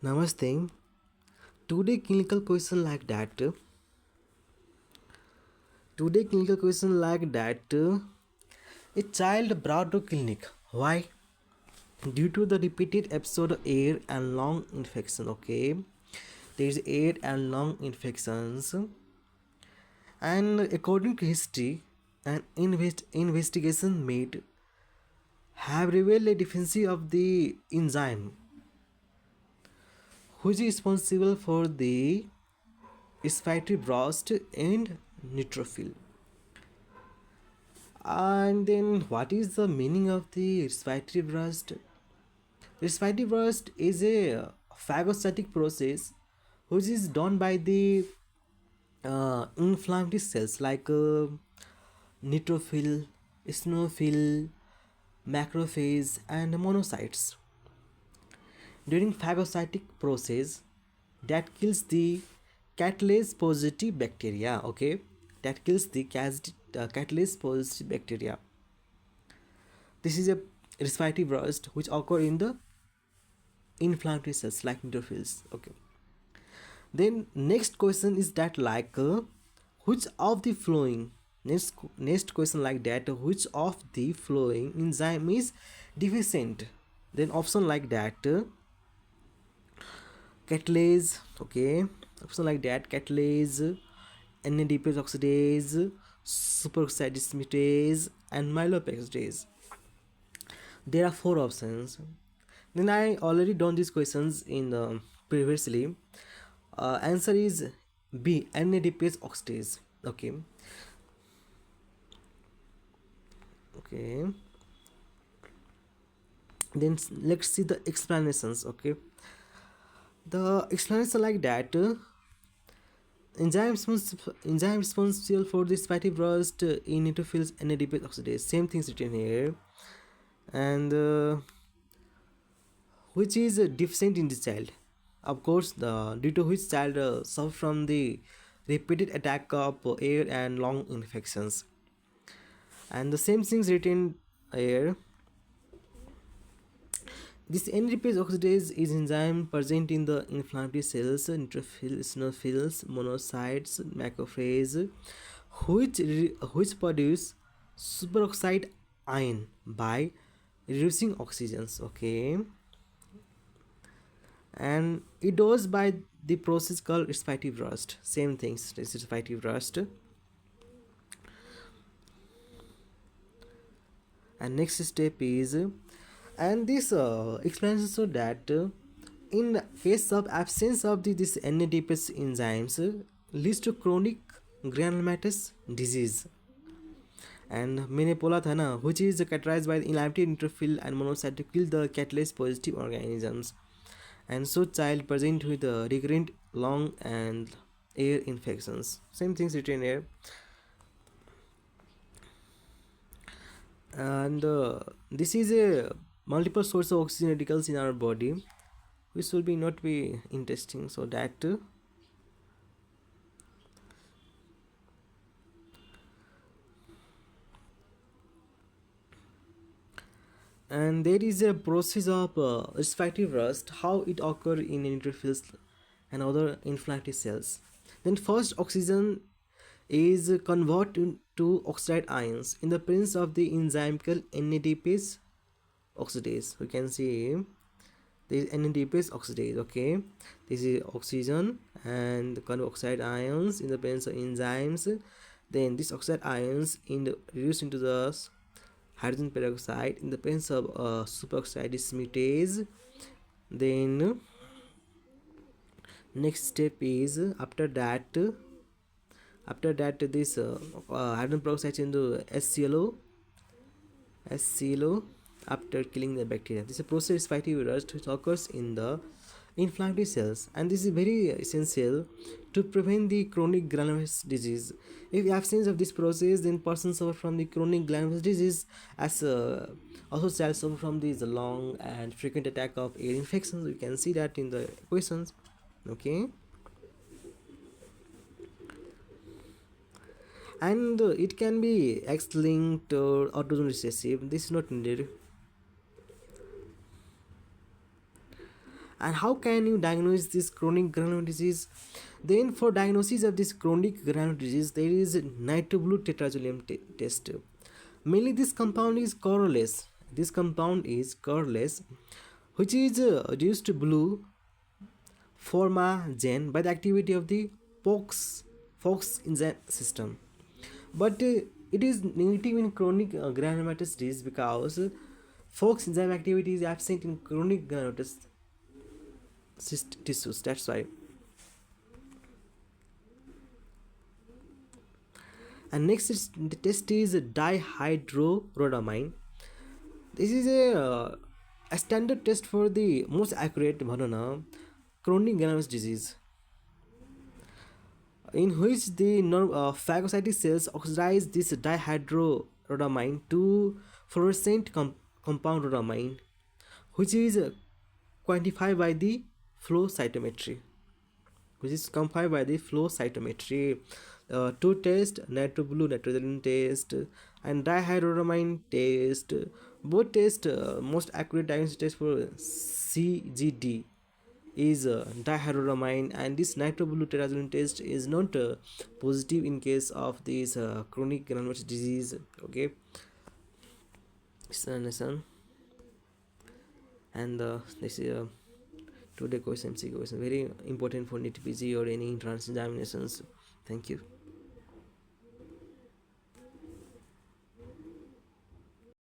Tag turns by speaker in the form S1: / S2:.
S1: Namaste. Today clinical question like that. Today clinical question like that. A child brought to clinic. Why? Due to the repeated episode of air and lung infection. Okay, there is air and lung infections, and according to history, an investigation made have revealed a deficiency of the enzyme which is responsible for the respiratory burst and neutrophil. And then, what is the meaning of the respiratory burst? Respiratory burst is a phagocytic process which is done by the inflammatory cells like neutrophil, eosinophil, macrophage, and monocytes. During phagocytic process, that kills the catalase positive bacteria. Okay, that kills the catalase positive bacteria. This is a respiratory burst which occur in the inflammatory cells like neutrophils. Okay. Then next question is that like which of the following next question like that which of the following enzyme is deficient? Then option like that catalase. Okay. Option like that catalase, NADPase oxidase, superoxide dismutase, and myeloperoxidase. There are four options. Then I already done these questions in previously. Answer is B, NADPase oxidase. Okay. Okay. Then let's see the explanations. Okay. The explanation like that. Enzyme responsible for this fatty burst in neutrophils and NADPase oxidase. Same things written here. And which is deficient in the child, of course, due to which child suffer from the repeated attack of air and lung infections. And the same things written here. This NADPase oxidase is enzyme present in the inflammatory cells, neutrophils, eosinophils, monocytes, macrophage, which produce superoxide ion by reducing oxygens. Okay, and it does by the process called respiratory burst. Same things, respiratory burst. And next step is, and this explains so that in case of absence of this NADPase enzymes leads to chronic granulomatous disease and मैंने बोला था ना which is characterized by the inactive neutrophil and monocyte to kill the catalase positive organisms, and so child present with recurrent lung and air infections. Same things written here. And this is a multiple source of oxygen radicals in our body which will be not be interesting, so that and there is a process of respiratory burst, how it occur in neutrophils and other inflammatory cells. Then first oxygen is converted to oxide ions in the presence of the enzyme called NADPase oxidase. We can see there is NADPase oxidase. Okay, this is oxygen and convert oxide ions in the presence of enzymes. Then these oxide ions reduced into the hydrogen peroxide in the presence of superoxide dismutase. Then next step is after that this hydrogen peroxide into HClO after killing the bacteria. This is a process respiratory burst which occurs in the inflammatory cells, and this is very essential to prevent the chronic granulomatous disease. If absence of this process, then persons suffer from the chronic granulomatous disease, as also child suffer from this long and frequent attack of air infections. We can see that in the questions. Okay, and it can be X-linked or autosomal recessive. This is not needed. And how can you diagnose this chronic granular disease? Then for diagnosis of this chronic granular disease, there is nitroblue tetrazoline test. Mainly this compound is colorless. This compound is colorless, which is reduced blue formagen by the activity of the FOX enzyme system. But it is negative in chronic granulomatous disease because FOX enzyme activity is absent in chronic granulomatous tissues. That's why. And next is the test is dihydrorhodamine. This is a standard test for the most accurate chronic granulomatous disease, in which the phagocytic cells oxidize this dihydrorhodamine to fluorescent compound rhodamine, which is quantified by the flow cytometry. Two tests, nitroblue nitrogen test and dihydroramine test. Both tests, most accurate diagnostic test for CGD is dihydroramine, and this nitroblue tetrazoline test is not positive in case of this chronic granulomatous disease. Okay, listen. And this is today question MCQ question, very important for NET PG or any entrance examinations. Thank you.